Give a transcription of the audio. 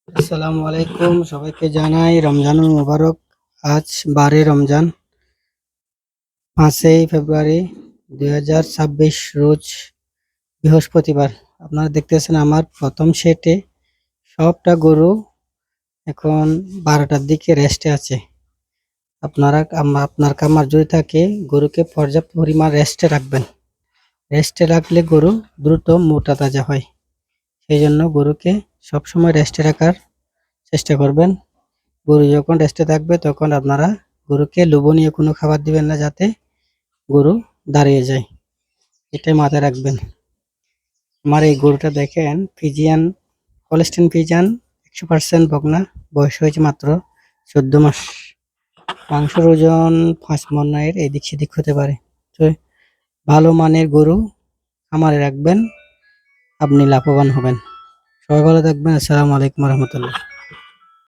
আসসালামু আলাইকুম, সবাইকে জানাই রমজানুল মোবারক। আজ 12 রমজান, 5ই ফেব্রুয়ারি 2026 রোজ বৃহস্পতিবার। আপনারা দেখতেছেন আমার প্রথম সেটে সবটা গরু এখন 12টার দিকে রেস্টে আছে। আপনার খামার যদি থাকে, গরুকে পর্যাপ্ত পরিমাণ রেস্টে রাখবেন। রেস্টে রাখলে গরু দ্রুত মোটা তাজা হয়। সেই জন্য গরুকে সবসময় রেস্টে রাখার চেষ্টা করবেন। গরু যখন রেস্টে থাকবে তখন আপনারা গরুকে লোভনীয় কোনো খাবার দিবেন না, যাতে গরু দাঁড়িয়ে যায়। এটাই মাথায় রাখবেন। আমার এই গরুটা দেখেন, ফিজিয়ান হলস্টিন ফিজিয়ান 100% বকনা, বয়স হয়েছে মাত্র 14 মাস। মাংসের ওজন 5 মণ এর এদিক সেদিক হতে পারে। তো ভালো মানের গরু খামারে রাখবেন, আপনি লাভবান হবেন। সবাই ভালো থাকবেন। আসসালামু আলাইকুম রহমতুল্লাহ।